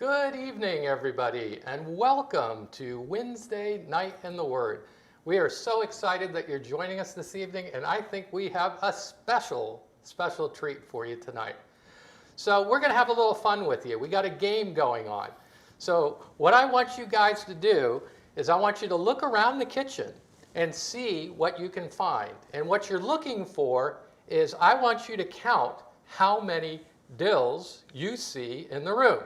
Good evening, everybody, and welcome to Wednesday Night in the Word. We are so excited that you're joining us this evening, and I think we have a special treat for you tonight. So we're going to have a little fun with you. We got a game going on. So what I want you guys to do is I want you to look around the kitchen and see what you can find. And what you're looking for is I want you to count how many dills you see in the room.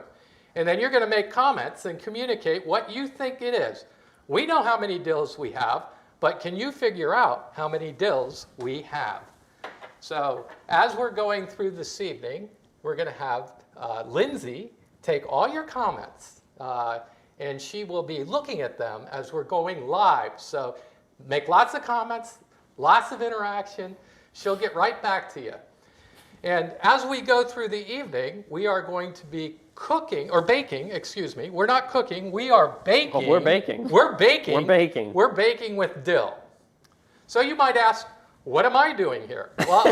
And then you're going to make comments and communicate what you think it is. We know how many dills we have, but can you figure out how many dills we have? So as we're going through this evening, we're going to have Lindsay take all your comments, and she will be looking at them as we're going live. So make lots of comments, lots of interaction. She'll get right back to you. And as we go through the evening, we are going to be cooking, or baking, excuse me. We're not cooking, we are baking. Oh, we're baking. We're baking. We're baking. We're baking with dill. So you might ask, what am I doing here? Well,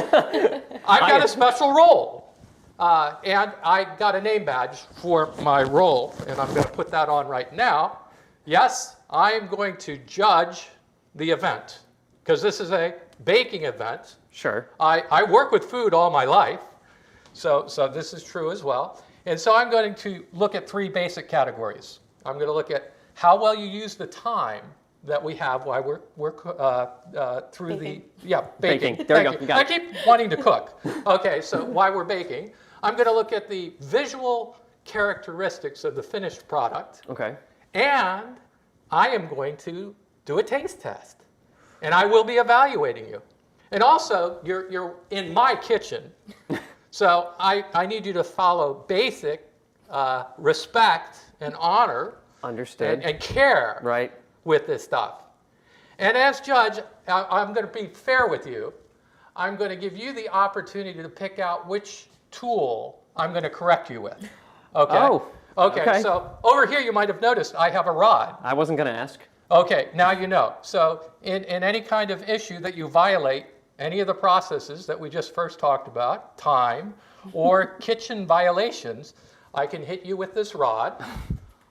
I've got a special role. And I got a name badge for my role, and I'm going to put that on right now. Yes, I am going to judge the event, because this is a baking event. Sure. I work with food all my life, so this is true as well. And so I'm going to look at three basic categories. I'm going to look at how well you use the time that we have while we're through baking. Baking. There you go. I keep wanting to cook. Okay, so while we're baking, I'm going to look at the visual characteristics of the finished product. Okay. And I am going to do a taste test. And I will be evaluating you. And also, you're in my kitchen. So I need you to follow basic respect and honor. Understood. And care right. with this stuff. And as judge, I'm going to be fair with you. I'm going to give you the opportunity to pick out which tool I'm going to correct you with. Okay? Oh, okay. So over here, you might have noticed I have a rod. I wasn't going to ask. Okay, now you know. So in any kind of issue that you violate any of the processes that we just first talked about, time, or kitchen violations, I can hit you with this rod.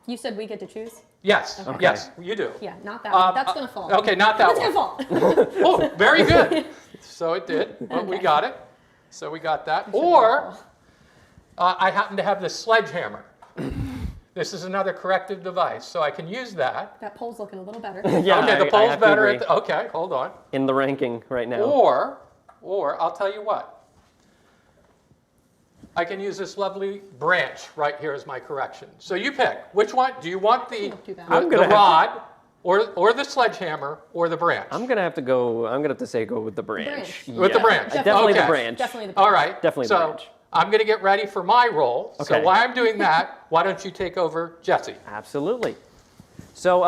You said we get to choose? Yes, okay. Yes, you do. Yeah, not that one. That's going to fall. Okay, not that one. one. That's going to fall. Oh, very good. So it did. Well, we got it. So we got that. Or I happen to have this sledgehammer. This is another corrective device, so I can use that. That poll's looking a little better. Yeah, okay, the poll's better. Okay, hold on. In the ranking right now. Or I'll tell you what. I can use this lovely branch right here as my correction. So you pick. Which one? Do you want the rod, or the sledgehammer, or the branch? I'm gonna have to go. I'm gonna have to say go with the branch. With the branch. Definitely okay. the branch. Definitely the branch. All right. Definitely the branch. I'm going to get ready for my role. Okay. So while I'm doing that, why don't you take over, Jesse? Absolutely. So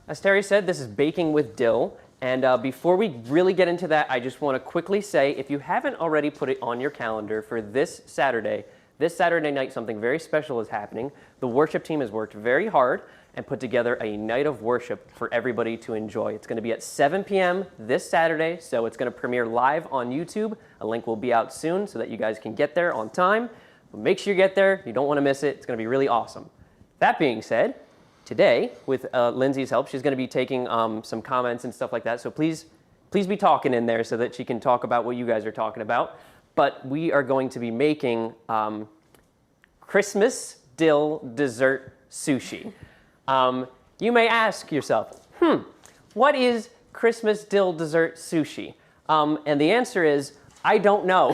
as Terry said, this is baking with dill. And before we really get into that, I just want to quickly say, if you haven't already put it on your calendar for this Saturday night, something very special is happening. The worship team has worked very hard and put together a night of worship for everybody to enjoy. It's going to be at 7 p.m. this Saturday, so it's going to premiere live on YouTube. A link will be out soon so that you guys can get there on time. But make sure you get there. You don't want to miss it. It's going to be really awesome. That being said, today, with Lindsay's help, she's going to be taking some comments and stuff like that. So please be talking in there so that she can talk about what you guys are talking about. But we are going to be making Christmas dill dessert sushi. You may ask yourself, what is Christmas dill dessert sushi? And the answer is, I don't know.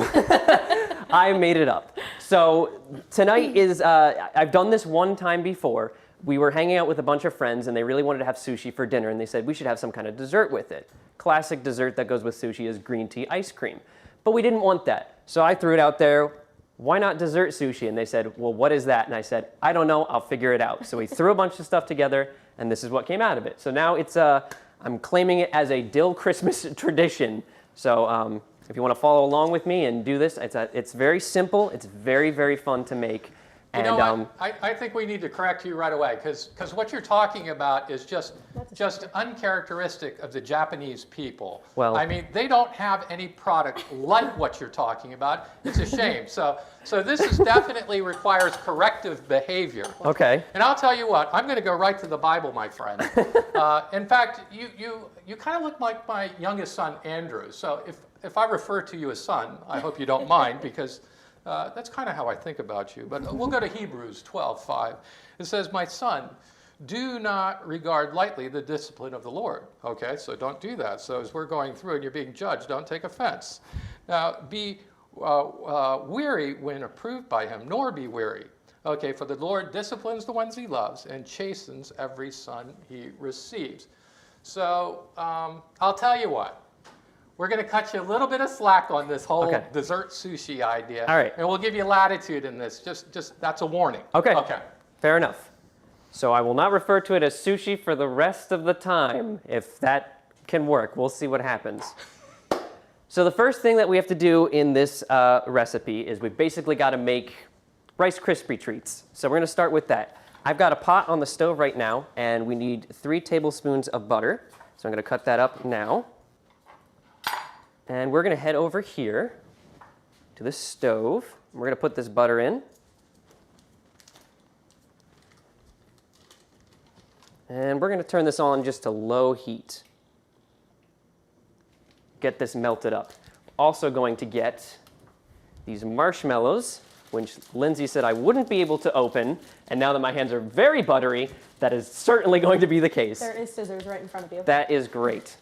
I made it up. So tonight is, I've done this one time before. We were hanging out with a bunch of friends and they really wanted to have sushi for dinner and they said we should have some kind of dessert with it. Classic dessert that goes with sushi is green tea ice cream. But we didn't want that. So I threw it out there. Why not dessert sushi? And they said, well, what is that? And I said, I don't know, I'll figure it out. So we threw a bunch of stuff together, and this is what came out of it. So now it's I'm claiming it as a dill Christmas tradition. So if you want to follow along with me and do this, it's very simple, it's very, very fun to make, You know what? I think we need to correct you right away because what you're talking about is just uncharacteristic of the Japanese people. Well- I mean, they don't have any product like what you're talking about. It's a shame. So this is definitely requires corrective behavior. Okay. And I'll tell you what, I'm going to go right to the Bible, my friend. In fact, you kind of look like my youngest son, Andrew. So if I refer to you as son, I hope you don't mind because that's kind of how I think about you. But we'll go to Hebrews 12:5. It says, "My son, do not regard lightly the discipline of the Lord." Okay, so don't do that. So as we're going through and you're being judged, don't take offense. Now, be weary when approved by him, nor be weary. Okay, for the Lord disciplines the ones he loves and chastens every son he receives. So I'll tell you what. We're going to cut you a little bit of slack on this whole Okay. dessert sushi idea. All right. And we'll give you latitude in this. Just that's a warning. Okay. Okay. Fair enough. So I will not refer to it as sushi for the rest of the time, if that can work. We'll see what happens. So the first thing that we have to do in this recipe is we basically got to make Rice Krispie treats. So we're going to start with that. I've got a pot on the stove right now, and we need 3 tablespoons of butter. So I'm going to cut that up now. And we're going to head over here to the stove. We're going to put this butter in. And we're going to turn this on just to low heat. Get this melted up. Also going to get these marshmallows, which Lindsay said I wouldn't be able to open. And now that my hands are very buttery, that is certainly going to be the case. There is scissors right in front of you. That is great.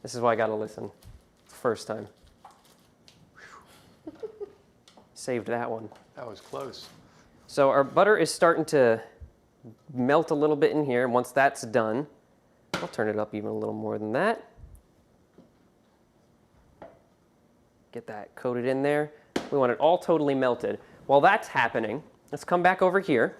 This is why I got to listen. First time. Saved that one. That was close. So our butter is starting to melt a little bit in here. And once that's done, I'll turn it up even a little more than that. Get that coated in there. We want it all totally melted. While that's happening, let's come back over here.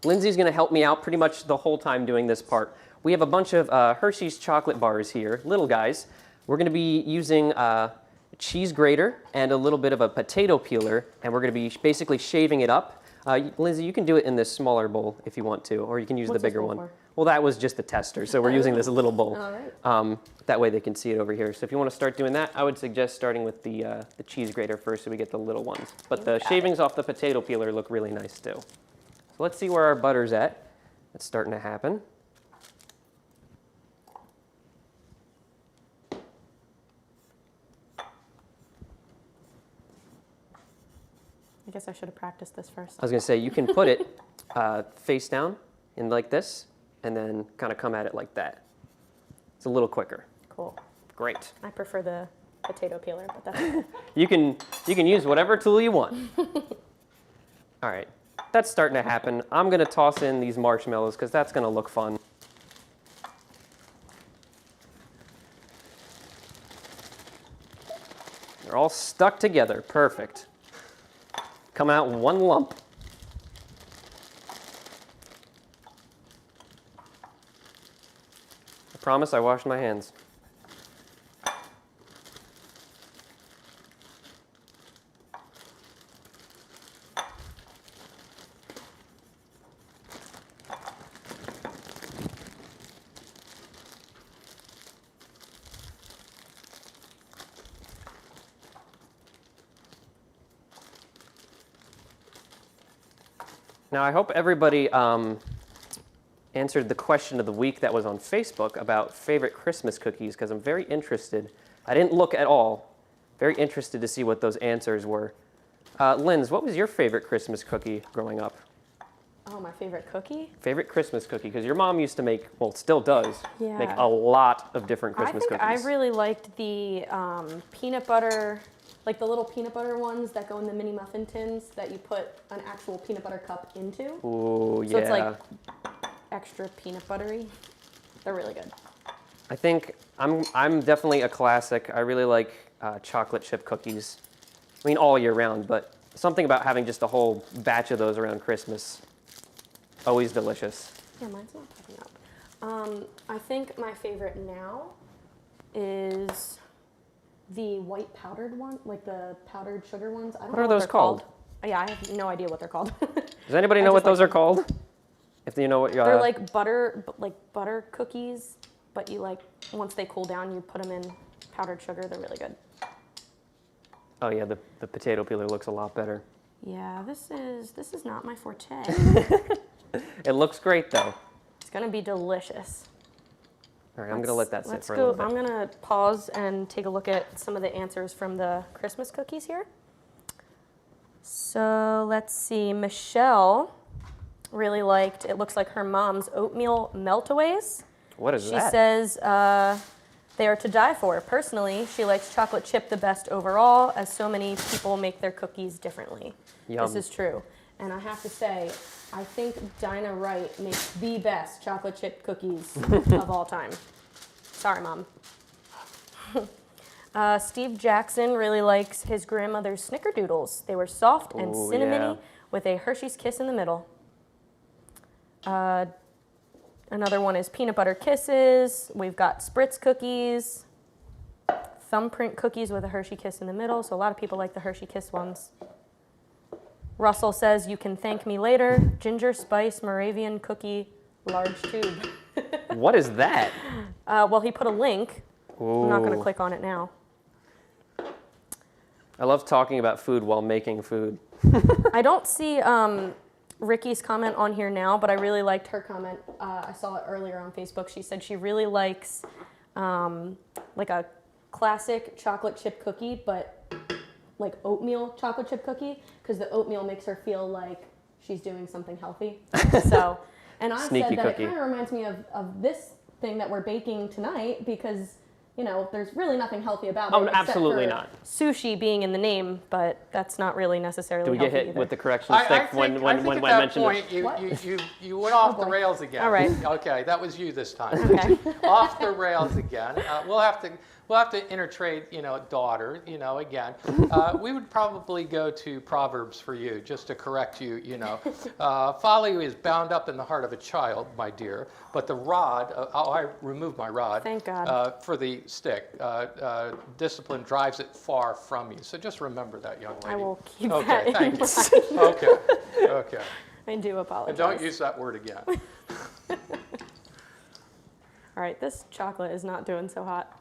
Lindsay's going to help me out pretty much the whole time doing this part. We have a bunch of Hershey's chocolate bars here, little guys. We're going to be using a cheese grater and a little bit of a potato peeler, and we're going to be basically shaving it up. Lindsay, you can do it in this smaller bowl if you want to, or you can use What's the this bigger bowl one. for? Well, that was just the tester, so we're using this little bowl. All right. That way they can see it over here. So if you want to start doing that, I would suggest starting with the cheese grater first so we get the little ones. But the shavings off the potato peeler look really nice too. So let's see where our butter's at. It's starting to happen. I guess I should have practiced this first. I was going to say, you can put it face down in like this, and then kind of come at it like that. It's a little quicker. Cool. Great. I prefer the potato peeler, but that's okay. You can use whatever tool you want. All right, that's starting to happen. I'm going to toss in these marshmallows because that's going to look fun. They're all stuck together. Perfect. Come out in one lump. I promise I washed my hands. Now, I hope everybody answered the question of the week that was on Facebook about favorite Christmas cookies, because I'm very interested. I didn't look at all. Very interested to see what those answers were. Linz, what was your favorite Christmas cookie growing up? Oh, my favorite cookie? Favorite Christmas cookie? Because your mom used to make, well, still does, Yeah. make a lot of different Christmas I think cookies. I really liked the peanut butter, like the little peanut butter ones that go in the mini muffin tins that you put an actual peanut butter cup into. Ooh, So yeah. it's like extra peanut buttery. They're really good. I think I'm definitely a classic. I really like chocolate chip cookies. I mean, all year round, but something about having just a whole batch of those around Christmas. Always delicious. Yeah, mine's not popping up. I think my favorite now is the white powdered one, like the powdered sugar ones. I don't What know are those they're called? Yeah, I have no idea what they're called. Does anybody I know what just like those are them. called? If you know what They're like butter cookies, but you like once they cool down, you put them in powdered sugar. They're really good. Oh yeah, the potato peeler looks a lot better. Yeah, this is not my forte. It looks great though. It's gonna be delicious. All right, I'm gonna let that sit Let's for a go. little bit. I'm gonna pause and take a look at some of the answers from the Christmas cookies here. So let's see. Michelle really liked. It looks like her mom's oatmeal meltaways. What is She that? says they are to die for. Personally, she likes chocolate chip the best overall, as so many people make their cookies differently. Yum. This is true. And I have to say, I think Dinah Wright makes the best chocolate chip cookies of all time. Sorry, Mom. Steve Jackson really likes his grandmother's snickerdoodles. They were soft and Ooh, cinnamony yeah. with a Hershey's Kiss in the middle. Another one is peanut butter kisses. We've got Spritz cookies, thumbprint cookies with a Hershey Kiss in the middle. So a lot of people like the Hershey Kiss ones. Russell says, you can thank me later. Ginger spice Moravian cookie, large tube. What is that? Well, he put a link. I'm not going to Ooh. click on it now. I love talking about food while making food. I don't see Ricky's comment on here now, but I really liked her comment. I saw it earlier on Facebook. She said she really likes like a classic chocolate chip cookie, but like oatmeal chocolate chip cookie, because the oatmeal makes her feel like she's doing something healthy. So, and I Sneaky said that cookie. it kind of reminds me of this thing that we're baking tonight, because you know, there's really nothing healthy about it. Oh, except absolutely for not. Sushi being in the name, but that's not really necessarily Do we get healthy hit either. with the correction I stick think, when I think at I that mentioned point it? What? you went off the boy. rails again. All right. Okay, that was you this time. Okay. Off the rails again. We'll have to intertrade, daughter, again. We would probably go to Proverbs for you, just to correct you, Folly is bound up in the heart of a child, my dear, but the rod, I removed my rod. Thank God. For the stick. Discipline drives it far from you. So just remember that, young lady. I will keep Okay, that in thanks. mind. Okay. I do apologize. And don't use that word again. All right, this chocolate is not doing so hot.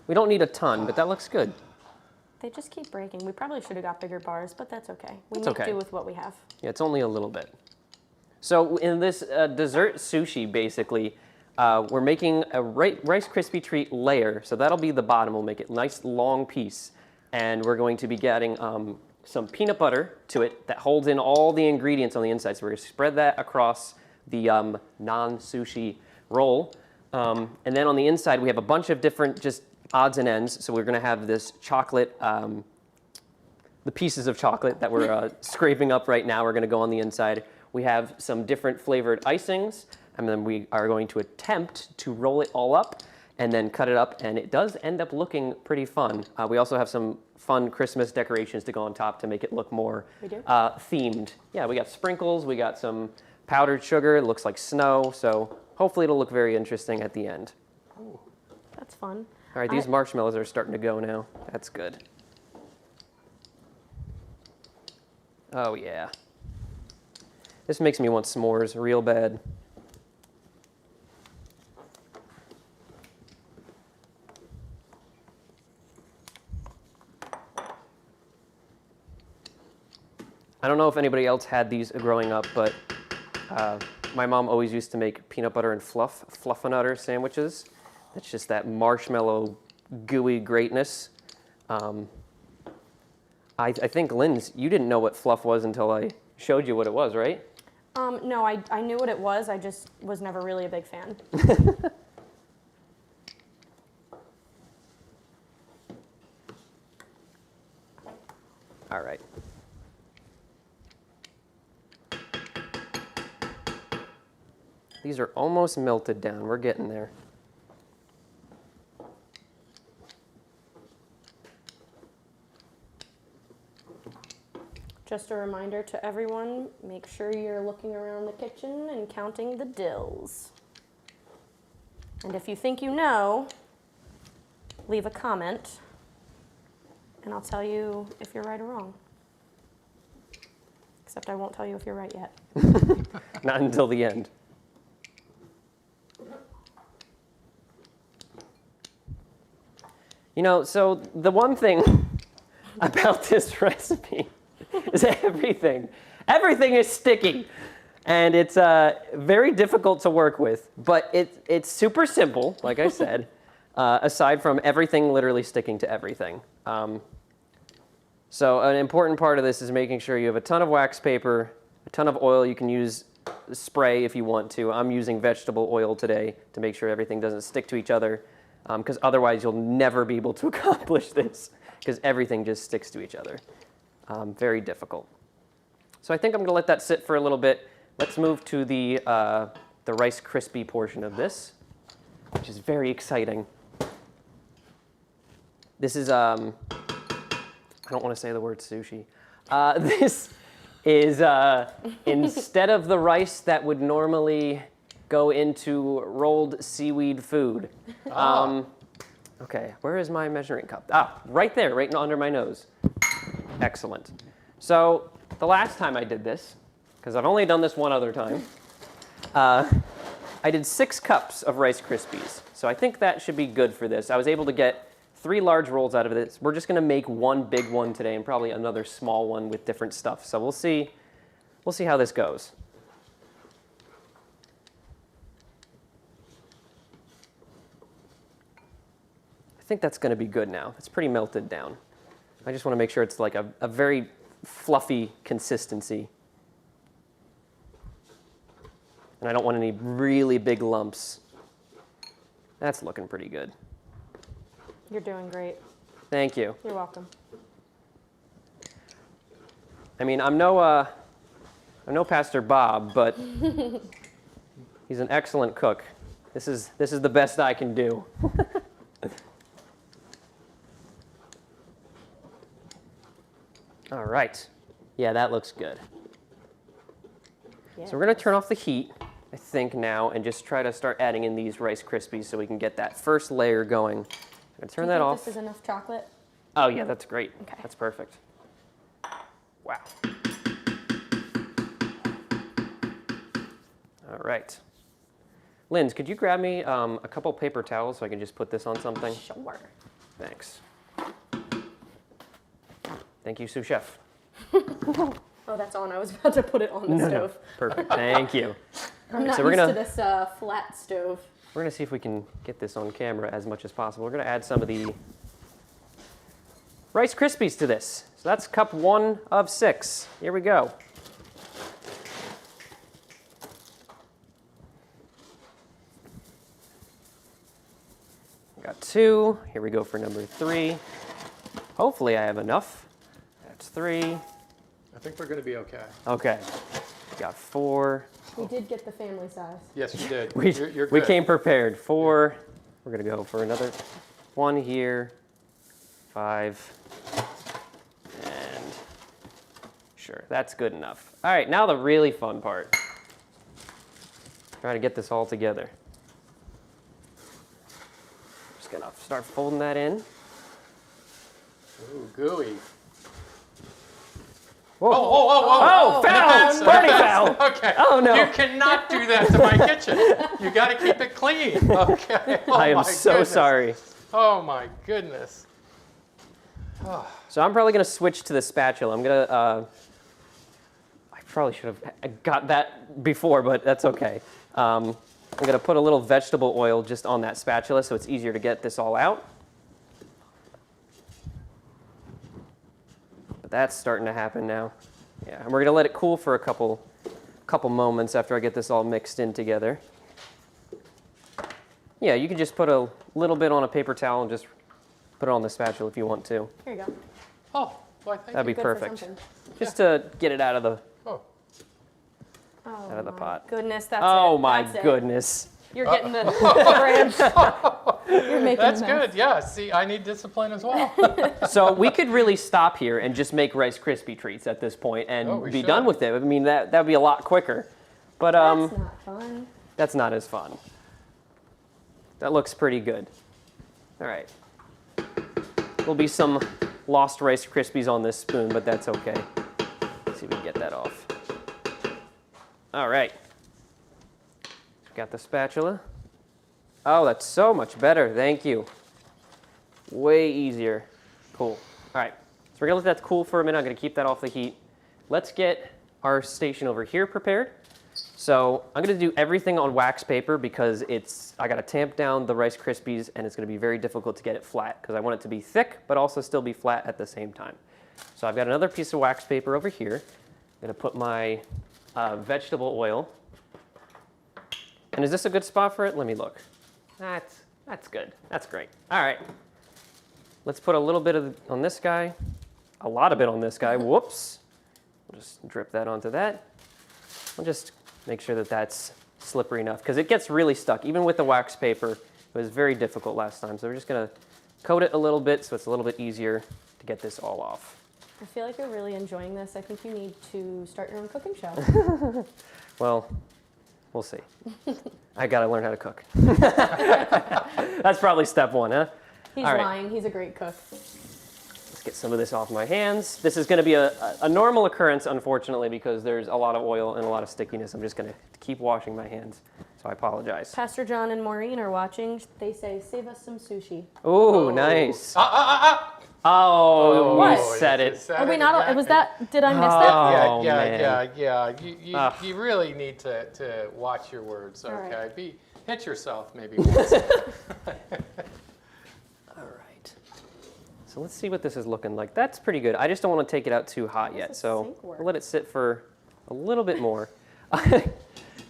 We don't need a ton, but that looks good. They just keep breaking. We probably should have got bigger bars, but that's okay. We It's make okay. do with what we have. Yeah, it's only a little bit. So in this dessert sushi, basically, we're making a Rice Krispie treat layer. So that'll be the bottom. We'll make it a nice long piece. And we're going to be getting some peanut butter to it that holds in all the ingredients on the inside. So we're going to spread that across the non-sushi roll. And then on the inside, we have a bunch of different just odds and ends. So we're going to have this chocolate, the pieces of chocolate that we're scraping up right now. We're going to go on the inside. We have some different flavored icings, and then we are going to attempt to roll it all up and then cut it up, and it does end up looking pretty fun. We also have some fun Christmas decorations to go on top to make it look more We do? themed. Yeah, we got sprinkles, we got some powdered sugar, it looks like snow, so hopefully it'll look very interesting at the end. That's fun. All right, these marshmallows are starting to go now. That's good. Oh yeah. This makes me want s'mores real bad. I don't know if anybody else had these growing up, but my mom always used to make peanut butter and fluffernutter sandwiches. It's just that marshmallow gooey greatness. I think, Linz, you didn't know what fluff was until I showed you what it was, right? No, I knew what it was. I just was never really a big fan. All right. These are almost melted down. We're getting there. Just a reminder to everyone, make sure you're looking around the kitchen and counting the dills. And if you think you know, leave a comment, and I'll tell you if you're right or wrong. Except I won't tell you if you're right yet. Not until the end. You know, so the one thing about this recipe is everything is sticky. And it's very difficult to work with, but it's super simple, like I said, aside from everything literally sticking to everything. So an important part of this is making sure you have a ton of wax paper, a ton of oil. You can use spray if you want to. I'm using vegetable oil today to make sure everything doesn't stick to each other, because otherwise you'll never be able to accomplish this, because everything just sticks to each other. Very difficult. So I think I'm going to let that sit for a little bit. Let's move to the Rice Krispie portion of this, which is very exciting. This is, I don't want to say the word sushi. This is, instead of the rice that would normally go into rolled seaweed food. Okay, where is my measuring cup? Ah, right there, right under my nose. Excellent. So the last time I did this, because I've only done this one other time, I did 6 cups of Rice Krispies. So I think that should be good for this. I was able to get 3 large rolls out of this. We're just going to make one big one today and probably another small one with different stuff. So we'll see how this goes. I think that's going to be good now. It's pretty melted down. I just want to make sure it's like a very fluffy consistency. And I don't want any really big lumps. That's looking pretty good. You're doing great. Thank you. You're welcome. I mean, I'm no Pastor Bob, but he's an excellent cook. This is the best I can do. All right. Yeah, that looks good. Yeah. So we're going to turn off the heat, I think, now, and just try to start adding in these Rice Krispies so we can get that first layer going. I'm going to turn that off. This is enough chocolate? Oh, yeah, that's great. Okay. That's perfect. Wow. All right. Linz, could you grab me a couple paper towels so I can just put this on something? Sure. Thanks. Thank you, sous chef. Oh, that's on. I was about to put it on the stove. Perfect. Thank you. I'm not So we're used gonna- to this flat stove. We're going to see if we can get this on camera as much as possible. We're going to add some of the Rice Krispies to this. So that's cup 1 of 6. Here we go. Got 2. Here we go for number 3. Hopefully I have enough. That's 3. I think we're going to be okay. Okay. Got 4. We did get the family size. Yes, you did. We You're we good. came prepared. 4. We're going to go for another 1 here. 5. And sure, that's good enough. All right, now the really fun part. Try to get this all together. Just going to start folding that in. Ooh, gooey. Whoa. Oh, Oh, foul! Birdie foul! Okay. Oh, no. You cannot do that to my kitchen. You got to keep it clean. Okay. Oh, I am my so goodness. sorry. Oh my goodness. So I'm probably going to switch to the spatula. I'm going to, I probably should have got that before, but that's okay. I'm going to put a little vegetable oil just on that spatula so it's easier to get this all out. But that's starting to happen now. Yeah, and we're going to let it cool for a couple moments after I get this all mixed in together. Yeah, you can just put a little bit on a paper towel and just put it on the spatula if you want to. Here you go. Oh, well, I think. That'd be Good for perfect. something. Just to get it out of the Oh, Oh, out of the my pot. Goodness, that's Oh it. my That's it. goodness. You're getting the branch. You're making that's a mess. good. Yeah. See, I need discipline as well. So we could really stop here and just make Rice Krispie treats at this point and Oh, we be should. done with it. I mean, that'd be a lot quicker. But That's not fun. that's not as fun. That looks pretty good. All right. There'll be some lost Rice Krispies on this spoon, but that's okay. Let's see if we can get that off. All right. Got the spatula. Oh, that's so much better. Thank you. Way easier. Cool. All right. So we're going to let that cool for a minute. I'm going to keep that off the heat. Let's get our station over here prepared. So I'm going to do everything on wax paper because I got to tamp down the Rice Krispies and it's going to be very difficult to get it flat because I want it to be thick but also still be flat at the same time. So I've got another piece of wax paper over here. I'm going to put my vegetable oil. And is this a good spot for it? Let me look. That's good. That's great. All right. Let's put a little bit on this guy. A lot of it on this guy. Whoops. We'll just drip that onto that. I'll just make sure that that's slippery enough because it gets really stuck. Even with the wax paper, it was very difficult last time. So we're just going to coat it a little bit so it's a little bit easier to get this all off. I feel like you're really enjoying this. I think you need to start your own cooking show. Well, we'll see. I got to learn how to cook. That's probably step one, huh? He's All right. lying. He's a great cook. Let's get some of this off my hands. This is going to be a normal occurrence, unfortunately, because there's a lot of oil and a lot of stickiness. I'm just going to keep washing my hands, so I apologize. Pastor John and Maureen are watching. They say, save us some sushi. Ooh, nice. Oh, What? you said it. Are we not? Was that? Did I miss that? Oh, Yeah. man. You really need to watch your words, okay? right. Hit yourself maybe once. All right. So let's see what this is looking like. That's pretty good. I just don't want to take it out too hot yet, does so sink work? we'll let it sit for a little bit more.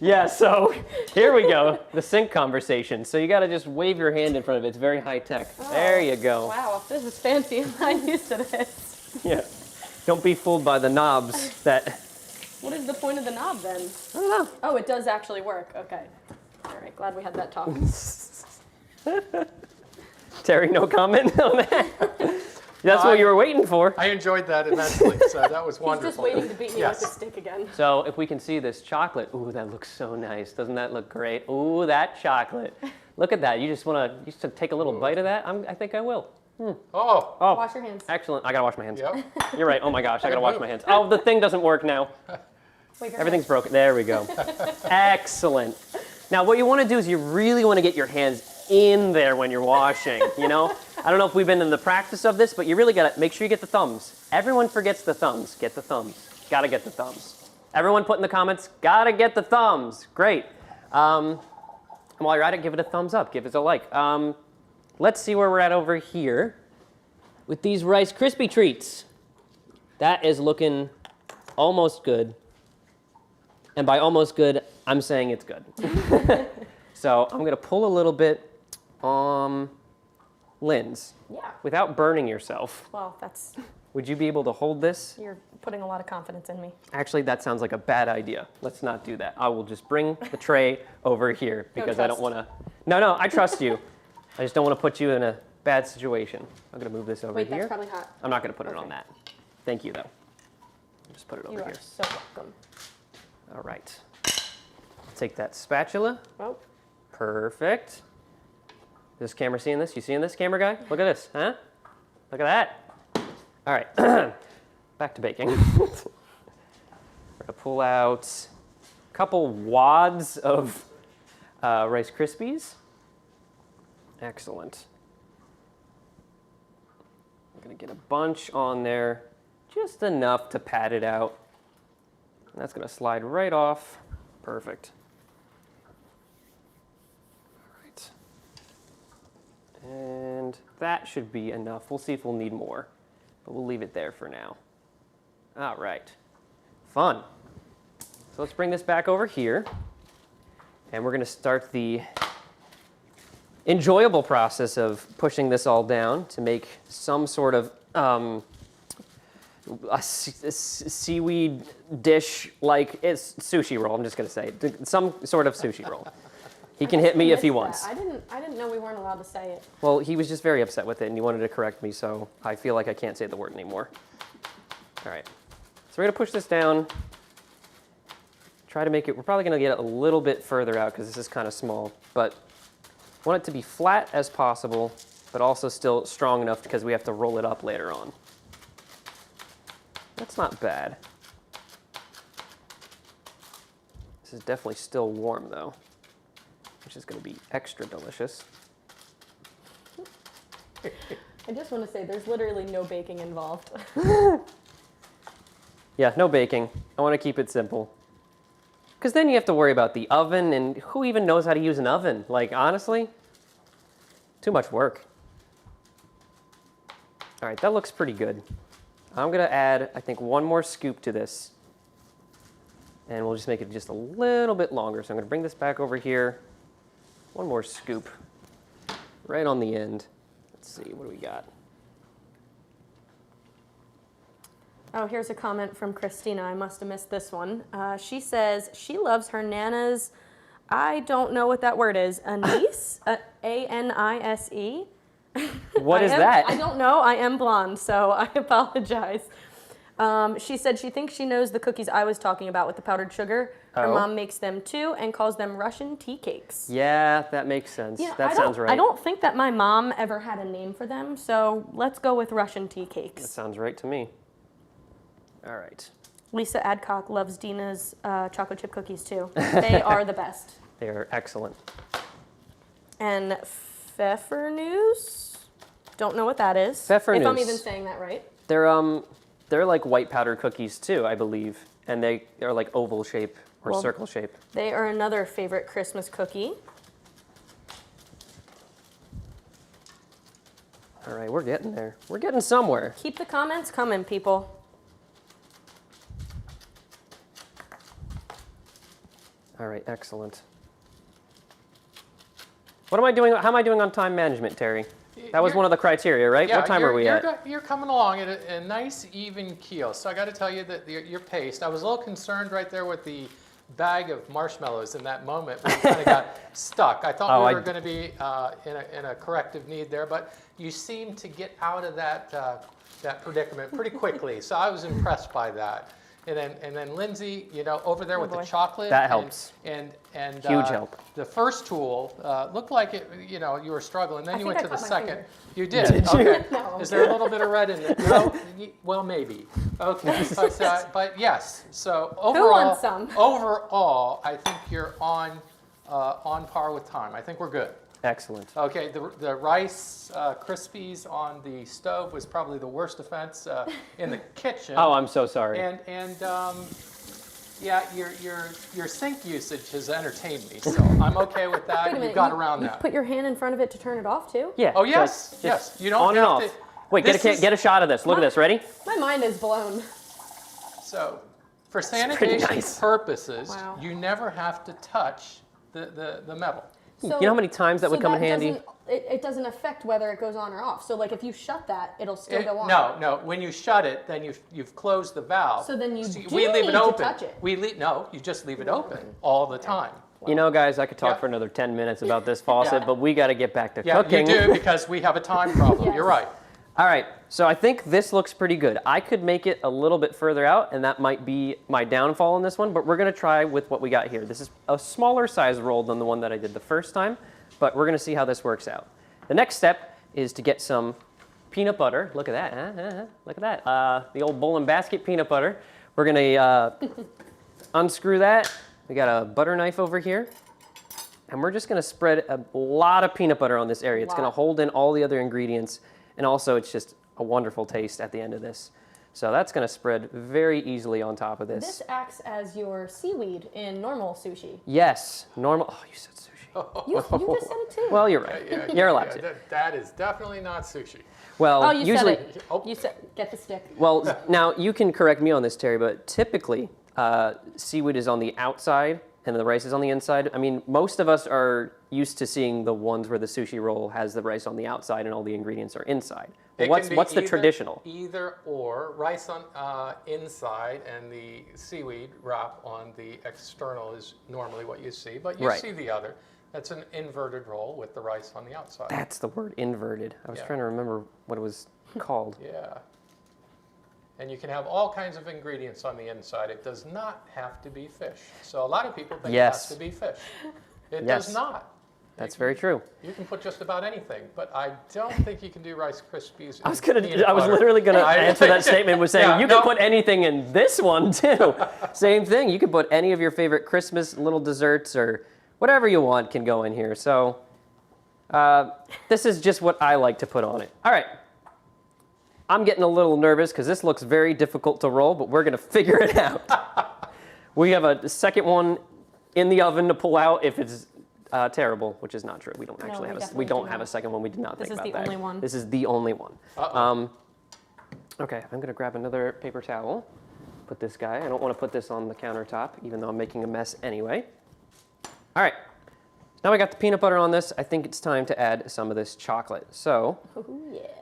Yeah, so here we go, the sink conversation. So you got to just wave your hand in front of it. It's very high tech. There you go. Wow, this is fancy. I'm not used to this. Yeah. Don't be fooled by the knobs that... What is the point of the knob then? I don't know. Oh, it does actually work. Okay. All right, glad we had that talk. Terry, no comment on that? That's what you were waiting for. I enjoyed that immensely, so that was He's wonderful. just waiting to beat me Yes. with a stick again. So if we can see this chocolate, ooh, that looks so nice. Doesn't that look great? Ooh, that chocolate. Look at that. You just want to take a little bite of that? I think I will. Oh, Oh, Wash your hands. excellent. I got to wash my hands. yep. You're right. Oh my gosh, I got to wash my hands. Oh, the thing doesn't work now. Wave your Everything's broken. There we go. Excellent. Now what you want to do is you really want to get your hands in there when you're washing, you know? I don't know if we've been in the practice of this, but you really got to make sure you get the thumbs. Everyone forgets the thumbs. Get the thumbs. Got to get the thumbs. Everyone put in the comments, got to get the thumbs. Great. And while you're at it, give it a thumbs up. Give it a like. Let's see where we're at over here with these Rice Krispie treats. That is looking almost good. And by almost good, I'm saying it's good. So I'm going to pull a little bit on Linz. Yeah. Without burning yourself. Well, that's, Would you be able to hold this? you're putting a lot of confidence in me. Actually, that sounds like a bad idea. Let's not do that. I will just bring the tray over here because I don't trust. want to. No, I trust you. I just don't want to put you in a bad situation. I'm going to move this over Wait, here. that's probably hot. I'm not going to put it on Okay. that. Thank you, though. Just put it over You are here. so welcome. All right. Take that spatula. Oh, Perfect. Is this camera seeing this? You seeing this, camera guy? Look at this, huh? Look at that. All right, back to baking. We're gonna pull out a couple wads of Rice Krispies. Excellent. I'm gonna get a bunch on there, just enough to pad it out. And that's gonna slide right off. Perfect. And that should be enough. We'll see if we'll need more, but we'll leave it there for now. All right, fun. So let's bring this back over here, and we're gonna start the enjoyable process of pushing this all down to make some sort of a seaweed dish, like it's sushi roll. I'm just gonna say some sort of sushi roll. He can hit me if he wants. I didn't know we weren't allowed to say it. Well, he was just very upset with it, and he wanted to correct me, so I feel like I can't say the word anymore. All right, so we're gonna push this down. Try to make it, we're probably gonna get it a little bit further out because this is kind of small, but want it to be flat as possible, but also still strong enough because we have to roll it up later on. That's not bad. This is definitely still warm though, which is going to be extra delicious. I just want to say there's literally no baking involved. Yeah, no baking. I want to keep it simple. Because then you have to worry about the oven, and who even knows how to use an oven? Like, honestly, too much work. All right, that looks pretty good. I'm going to add, I think, one more scoop to this. And we'll just make it just a little bit longer. So I'm going to bring this back over here. One more scoop right on the end. Let's see, what do we got? Oh, here's a comment from Christina. I must have missed this one. She says she loves her Nana's, I don't know what that word is, anise? A-N-I-S-E? What is that? I don't know. I am blonde, so I apologize. She said she thinks she knows the cookies I was talking about with the powdered sugar. Her mom makes them too and calls them Russian tea cakes. Yeah, that makes sense. Yeah, that sounds right. I don't think that my mom ever had a name for them, so let's go with Russian tea cakes. That sounds right to me. All right. Lisa Adcock loves Dina's chocolate chip cookies too. They are the best. They are excellent. And Pfeffernuss? Don't know what that is. Pfeffernuss. If I'm even saying that right. They're like white powder cookies too, I believe, and they are like oval shape or circle shape. They are another favorite Christmas cookie. All right, we're getting there. We're getting somewhere. Keep the comments coming, people. All right, excellent. What am I doing? How am I doing on time management, Terry? That was one of the criteria, right? Yeah, what time are we at? You're coming along at a nice even keel. So I got to tell you that your pace. I was a little concerned right there with the bag of marshmallows in that moment. We kind of got stuck. I thought we were going to be in a corrective need there, but you seemed to get out of that predicament pretty quickly. So I was impressed by that. And then Lindsay, over there with the chocolate. That helps. And Huge help. The first tool looked like it. You were struggling. Then you went to the second. Finger. You did. Okay. No. Is there a little bit of red in it? No. Well, maybe. Okay. But yes. So overall, wants some? overall, I think you're on par with time. I think we're good. Excellent. Okay, the Rice Krispies on the stove was probably the worst offense in the kitchen. Oh, I'm so sorry. And yeah, your sink usage has entertained me, so I'm okay with that. Wait a minute, You got around you that. put your hand in front of it to turn it off too? Yeah. Oh yes, just yes. You don't on and have off. to. Wait, get a shot of this. Look at this. Ready? My mind is blown. So, for pretty sanitation nice. purposes, Wow. you never have to touch the metal. So, You know how many times that would come in handy? It doesn't affect whether it goes on or off. So like if you shut that, it'll still go on. No. When you shut it, then you've closed the valve. So then you we do leave need it to open. touch it. No, you just leave it open all the time. You know, guys, I could talk Yeah. for another 10 minutes about this faucet, Yeah. but we got to get back to Yeah, cooking. you do because we have a time problem. Yes. You're right. All right, so I think this looks pretty good. I could make it a little bit further out, and that might be my downfall in this one, but we're going to try with what we got here. This is a smaller size roll than the one that I did the first time, but we're going to see how this works out. The next step is to get some peanut butter. Look at that. Look at that. The old bowl and basket peanut butter. We're going to unscrew that. We got a butter knife over here. And we're just going to spread a lot of peanut butter on this area. It's going to hold in all the other ingredients. And also, it's just a wonderful taste at the end of this. So that's going to spread very easily on top of this. This acts as your seaweed in normal sushi. Yes, normal. Oh, you said sushi. You just said it too. Well, you're right. You're allowed to. That is definitely not sushi. Well, oh, you usually, said it. You said, get the stick. well, now you can correct me on this, Terry, but typically seaweed is on the outside and the rice is on the inside. I mean, most of us are used to seeing the ones where the sushi roll has the rice on the outside and all the ingredients are inside. But It what's can be the either- traditional? Either or, rice on inside and the seaweed wrap on the external is normally what you see, but you Right. see the other. That's an inverted roll with the rice on the outside. That's the word, inverted. I was Yeah. trying to remember what it was called. Yeah. And you can have all kinds of ingredients on the inside. It does not have to be fish. So a lot of people think Yes. it has to be fish. It Yes. does not. That's very true. You can put just about anything, but I don't think you can do Rice Krispies. I was literally gonna answer that statement with saying you can put anything in this one too. Same thing. You can put any of your favorite Christmas little desserts or whatever you want can go in here. So this is just what I like to put on it. All right. I'm getting a little nervous because this looks very difficult to roll, but we're gonna figure it out. We have a second one in the oven to pull out if it's terrible, which is not true. We don't actually have a second one. We did not think about that. This is the only one. This is the only one. Okay, I'm gonna grab another paper towel. Put this guy. I don't want to put this on the countertop, even though I'm making a mess anyway. All right. Now I got the peanut butter on this. I think it's time to add some of this chocolate. So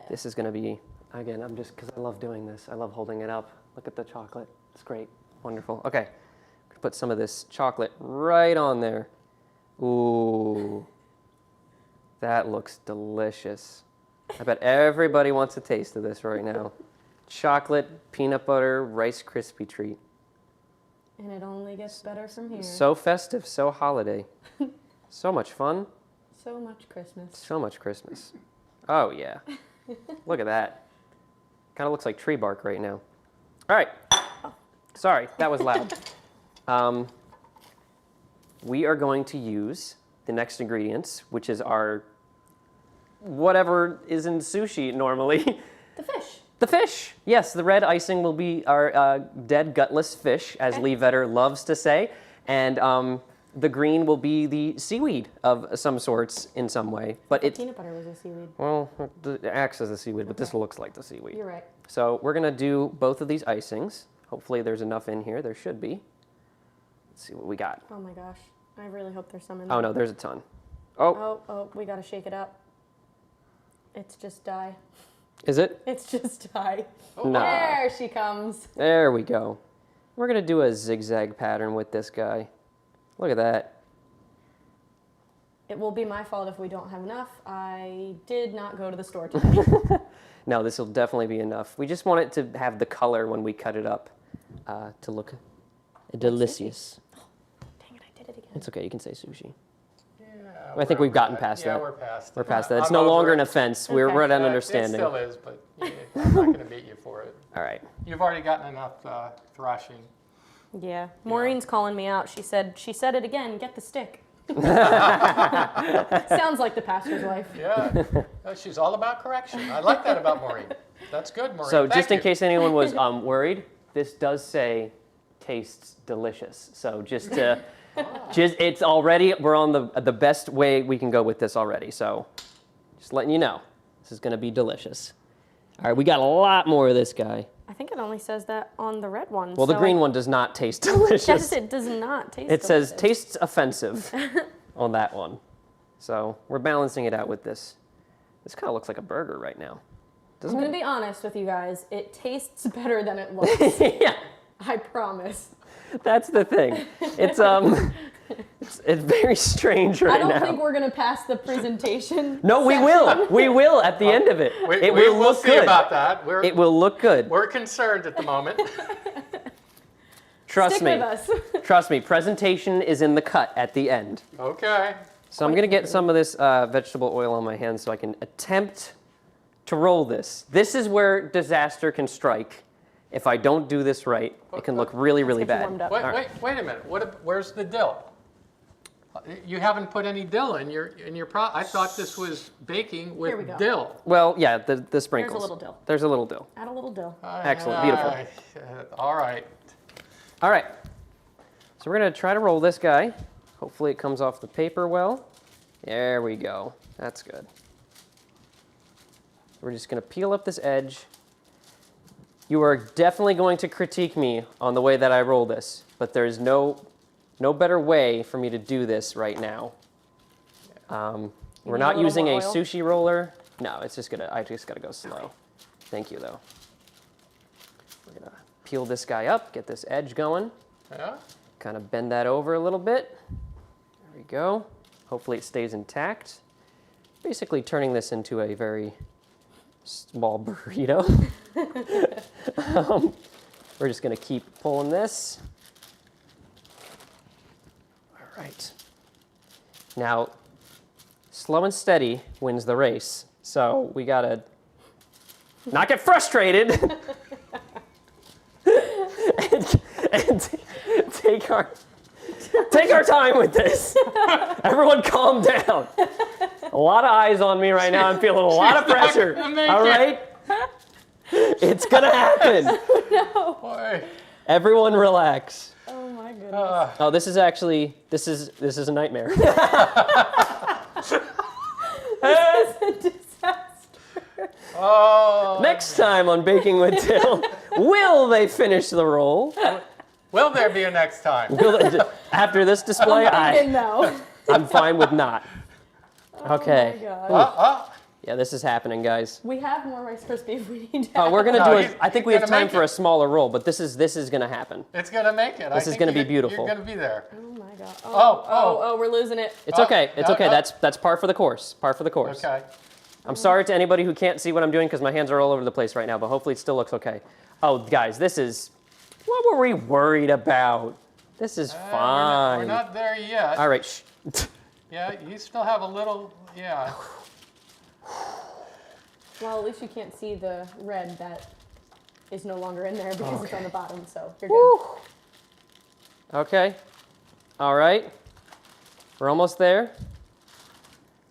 this is gonna be, again, because I love doing this. I love holding it up. Look at the chocolate. It's great. Wonderful. Okay. Put some of this chocolate right on there. Ooh, that looks delicious. I bet everybody wants a taste of this right now. Chocolate, peanut butter, Rice Krispie treat. And it only gets better from here. So festive, so holiday. So much fun. So much Christmas. So much Christmas. Oh, yeah. Look at that. Kind of looks like tree bark right now. All right. Sorry, that was loud. We are going to use the next ingredients, which is our whatever is in sushi normally. The fish. The fish. Yes, the red icing will be our dead gutless fish, as Lee Vetter loves to say. And the green will be the seaweed of some sorts in some way. But peanut butter was a seaweed. Well, it acts as a seaweed, but this looks like the seaweed. You're right. So we're going to do both of these icings. Hopefully there's enough in here. There should be. Let's see what we got. Oh my gosh. I really hope there's some in there. Oh no, there's a ton. Oh, we gotta shake it up. It's just dye. Is it? It's just dye. Oh, nah. There she comes. There we go. We're gonna do a zigzag pattern with this guy. Look at that. It will be my fault if we don't have enough. I did not go to the store today. No, this will definitely be enough. We just want it to have the color when we cut it up to look delicious. Dang it, I did it again. It's okay, you can say sushi. Yeah, I think we've gotten past that. Yeah, we're past it. We're past that. It's I'm no over longer it. an offense. We're at an understanding. It still is, but I'm not going to beat you for it. All right. You've already gotten enough thrashing. Yeah. Maureen's calling me out. She said it again. Get the stick. Sounds like the pastor's wife. Yeah. She's all about correction. I like that about Maureen. That's good, Maureen. So Thank just in you. case anyone was worried, this does say tastes delicious. So just it's already, we're on the best way we can go with this already. So just letting you know, this is going to be delicious. All right, we got a lot more of this guy. I think it only says that on the red one. Well, the green one does not taste delicious. Yes, it does not taste It says delicious. tastes offensive on that one. So we're balancing it out with this. This kind of looks like a burger right now. I'm going to be honest with you guys. It tastes better than it looks. Yeah. I promise. That's the thing. It's very strange right now. I don't think we're going to pass the presentation. No, we will. We will at the end of it. We It will will look see good. about that. It will look good. We're concerned at the moment. Trust Stick me. with us. Trust me. Presentation is in the cut at the end. Okay. So I'm going to get some of this vegetable oil on my hands so I can attempt to roll this. This is where disaster can strike. If I don't do this right, it can look really, really get you bad. warmed up. Wait, All right. wait a minute. Where's the dill? You haven't put any dill in your I thought this was baking Here we with go. dill. Well, yeah, the sprinkles. little dill. There's a little dill. Add a little dill. Excellent, beautiful. All right. All right. So we're going to try to roll this guy. Hopefully it comes off the paper well. There we go. That's good. We're just going to peel up this edge. You are definitely going to critique me on the way that I roll this, but there's no better way for me to do this right now. We're need not a little using a more oil? sushi roller. No, I just gotta go slow. Okay. Thank you though. We're gonna peel this guy up, get this edge going. Yeah. Kind of bend that over a little bit. There we go. Hopefully it stays intact. Basically turning this into a very small burrito. We're just gonna keep pulling this. All right. Now, slow and steady wins the race. So we gotta not get frustrated and take our time with this. Everyone calm down. A lot of eyes on me right now. I'm feeling a lot of pressure. All right? It's gonna happen. No. Boy. Everyone relax. Oh my goodness. Oh, this is a nightmare. This is a disaster. Oh. Next time on Baking with Dill, will they finish the roll? Will there be a next time? After this display, No. I'm fine with not. Okay. Oh my gosh. Yeah, this is happening, guys. We have more Rice Krispies if we need to. Oh, we're gonna No, do it. I think we he's have gonna time make for it. a smaller roll, but this is gonna happen. It's gonna make it. This is gonna be beautiful. You're gonna be there. Oh my god. Oh. We're losing it. It's okay. It's okay. no. That's par for the course. Par for the course. Okay. I'm sorry to anybody who can't see what I'm doing because my hands are all over the place right now, but hopefully it still looks okay. Oh, guys, this is what were we worried about? This is fine. We're not there yet. All right. Shh. Yeah, you still have a little. Yeah. Well, at least you can't see the red that is no longer in there because it's on the bottom, so you're good. Okay. All right. We're almost there.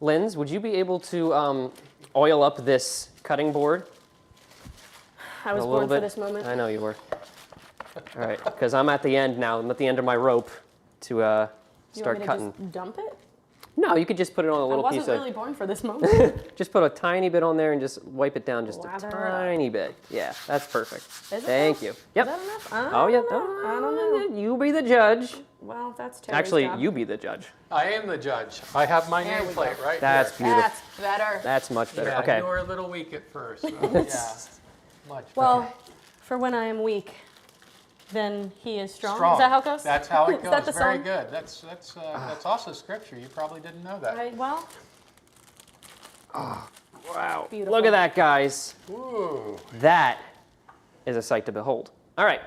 Linz, would you be able to oil up this cutting board? I was a little born for bit? this moment. I know you were. All right, because I'm at the end now. I'm at the end of my rope to You want start me to cutting. just dump it? No, you could just put it on a I little wasn't piece of. really born for this moment. Just put a tiny bit on there and just wipe it down just Lather a it up. tiny bit. Yeah, that's perfect. Is it Thank though? you. Is Yep. that enough? Oh, yeah. I don't know. You be the judge. Well, that's Terry's Actually, job. you be the judge. I am the judge. I have my There we nameplate go. right That's here. beautiful. That's better. That's much better. Yeah, Okay. you were a little weak at first. So, yeah. Much Well, better. for when I am weak, then he is strong. Strong. Is that how it goes? That's how it Is goes. that the Very song? good. That's also scripture. You probably didn't know that. Well, Wow. Beautiful. Look at that, guys. Ooh. That is a sight to behold. All right.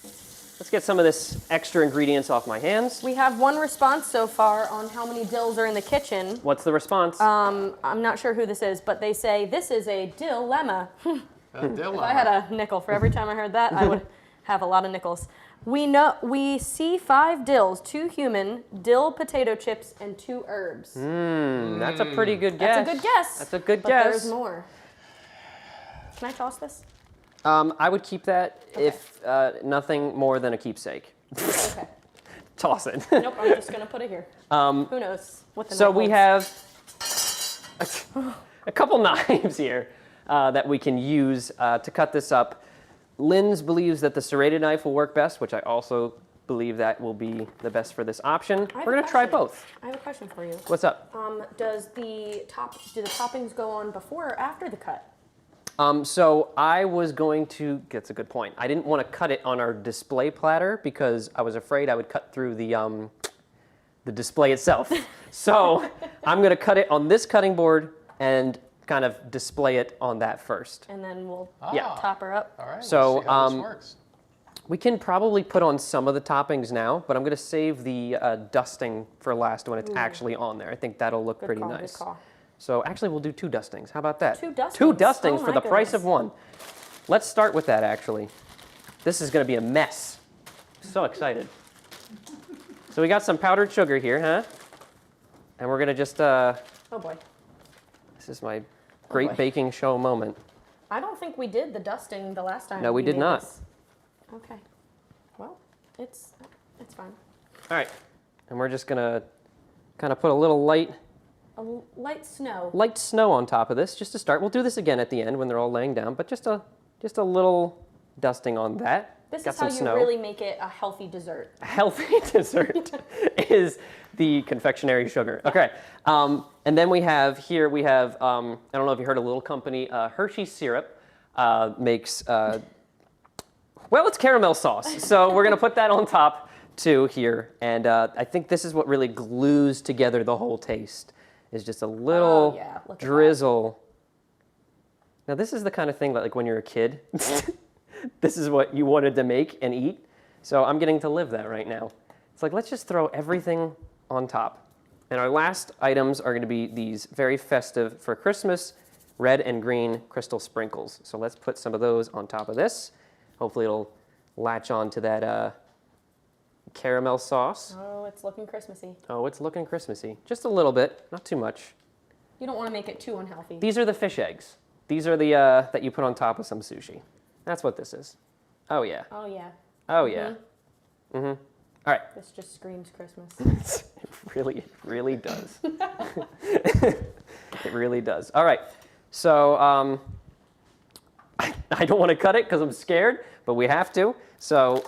Let's get some of this extra ingredients off my hands. we have one response so far on how many dills are in the kitchen. What's the response? I'm not sure who this is, but they say this is a dilemma. Dilemma. If I had a nickel for every time I heard that, I would have a lot of nickels. We see 5 dills, 2 human, dill potato chips, and 2 herbs. That's a pretty good guess. That's a good guess. That's a good but guess. There's more. Can I toss this? I would keep that if nothing more than a keepsake. Okay. Toss it. Nope, I'm just gonna put it here. Who knows what the So night we holds. have a couple knives here that we can use to cut this up. Linz believes that the serrated knife will work best, which I also believe that will be the best for this option. I have We're a gonna try question. both. I have a question for you. What's up? Do the toppings go on before or after the cut? So I was going to, that's a good point. I didn't want to cut it on our display platter because I was afraid I would cut through the display itself. So I'm going to cut it on this cutting board and kind of display it on that first. And then we'll Yeah. top her up. All right. So, we'll see how this works. We can probably put on some of the toppings now, but I'm going to save the dusting for last when it's actually on there. I think that'll look Good pretty call, nice. good call. So actually, we'll do 2 dustings. How about that? 2 dustings? 2 dustings Oh for my the price of goodness. 1. Let's start with that, actually. This is going to be a mess. So excited. So we got some powdered sugar here, huh? And we're going to just, Oh boy. this is my great boy. baking show moment. I don't think we did the dusting the last time. No, we did made not. this. Okay. Well, it's fine. All right. And we're just going to kind of put a little light Light snow. snow on top of this just to start. We'll do this again at the end when they're all laying down, but just a little dusting on that. This Got is how some you snow. really make it a healthy dessert. A healthy dessert is the confectionery sugar. Okay, and then we have I don't know if you heard a little company, Hershey syrup makes, well, it's caramel sauce. So we're gonna put that on top too here. And I think this is what really glues together the whole taste, is just a little yeah, look at that. drizzle. Now this is the kind of thing that like when you're a kid, this is what you wanted to make and eat. So I'm getting to live that right now. It's like, let's just throw everything on top. And our last items are going to be these very festive for Christmas red and green crystal sprinkles. So let's put some of those on top of this. Hopefully it'll latch on to that caramel sauce. Oh, it's looking Christmassy. Oh, it's looking Christmassy. Just a little bit, not too much. You don't want to make it too unhealthy. These are the fish eggs. These are the that you put on top of some sushi. That's what this is. Oh yeah. Oh, yeah. Oh yeah. Mm-hmm. All right. This just screams Christmas. It really does. It really does. All right. So I don't want to cut it because I'm scared, but we have to. So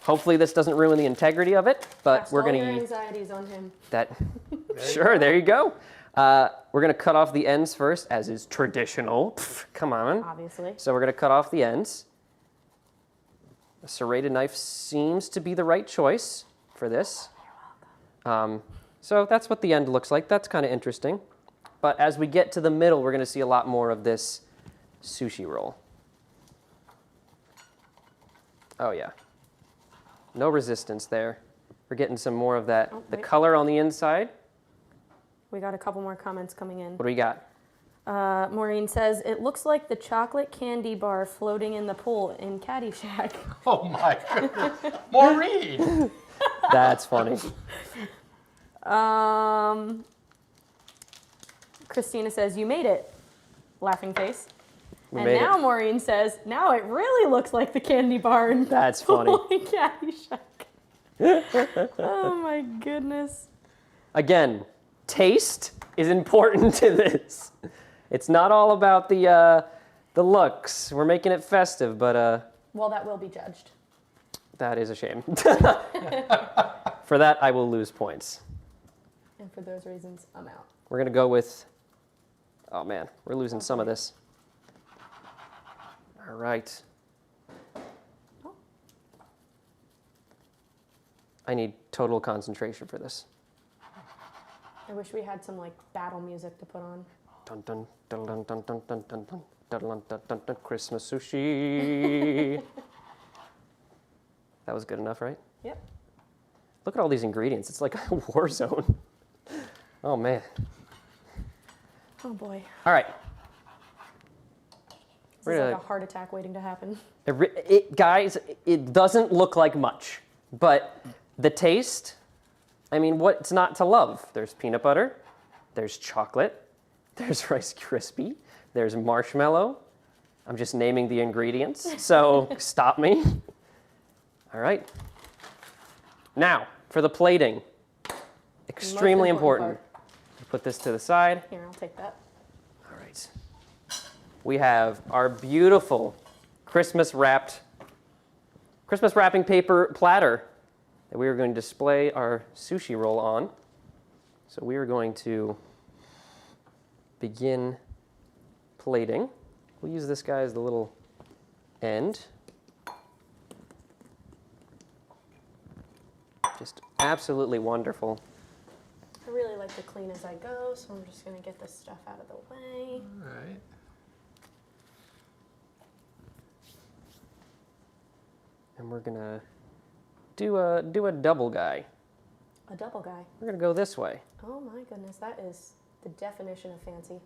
hopefully this doesn't ruin the integrity of it. But Cast we're all going your to anxieties on him. that. Sure. There you go. We're going to cut off the ends first, as is traditional. Pff, come on. Obviously. So we're going to cut off the ends. A serrated knife seems to be the right choice for this. So that's what the end looks like. That's kind of interesting. But as we get to the middle, we're going to see a lot more of this sushi roll. Oh, yeah. No resistance there. We're getting some more of that, the wait. color on the inside. We got a couple more comments coming in. What do we got? Maureen says, it looks like the chocolate candy bar floating in the pool in Caddyshack. Oh my goodness. Maureen! That's funny. Christina says, you made it. Laughing face. We And made now it. Maureen says, now it really looks like the candy bar in That's funny. in Caddyshack. Oh my goodness. Again, taste is important to this. It's not all about the looks. We're making it festive, but Well, that will be judged. that is a shame. For that, I will lose points. And for those reasons, I'm out. We're going to go with, oh man, we're losing some of this. All right. Oh. I need total concentration for this. I wish we had some like battle music to put on. Dun dun dun dun dun dun dun dun dun dun dun dun dun dun Christmas sushi. That was good enough, right? Yep. Look at all these ingredients. It's like a war zone. Oh man. Oh boy. All right. This We're is gonna- like a heart attack waiting to happen. Guys, it doesn't look like much, but the taste, I mean, what's not to love? There's peanut butter, there's chocolate, there's Rice Krispie, there's marshmallow. I'm just naming the ingredients, so stop me. All right. Now, for the plating. Extremely important. part. Put this to the side. Here, I'll take that. All right. We have our beautiful Christmas wrapping paper platter that we are going to display our sushi roll on. So we are going to begin plating. We'll use this guy as the little end. Just absolutely wonderful. I really like to clean as I go, so I'm just going to get this stuff out of the way. All right. And we're gonna do a double guy. A double guy. We're gonna go this way. Oh my goodness, that is the definition of fancy.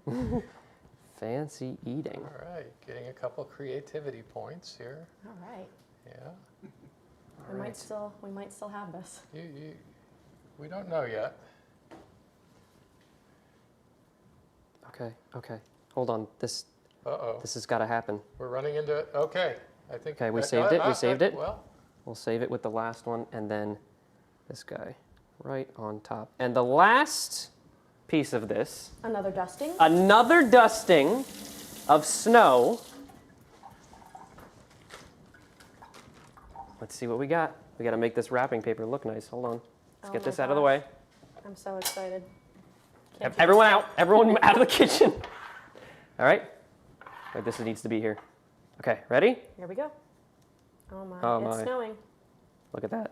Fancy eating. All right. Getting a couple creativity points here. All right. Yeah. We might still have this. We don't know yet. Okay. Hold on. This Uh-oh. has got to happen. We're running into it. Okay. I think. Okay, we saved it. We saved it. Well, We'll save it with the last one, and then this guy right on top. And the last piece of this, Another dusting. another dusting of snow. Let's see what we got. We got to make this wrapping paper look nice. Hold on. Let's Oh get my this out of the gosh. way. I'm so excited. Can't keep Everyone this- out. Everyone out of the kitchen. All right. Wait, this needs to be here. Okay, ready? Here we go. Oh my, Oh it's my. snowing. Look at that.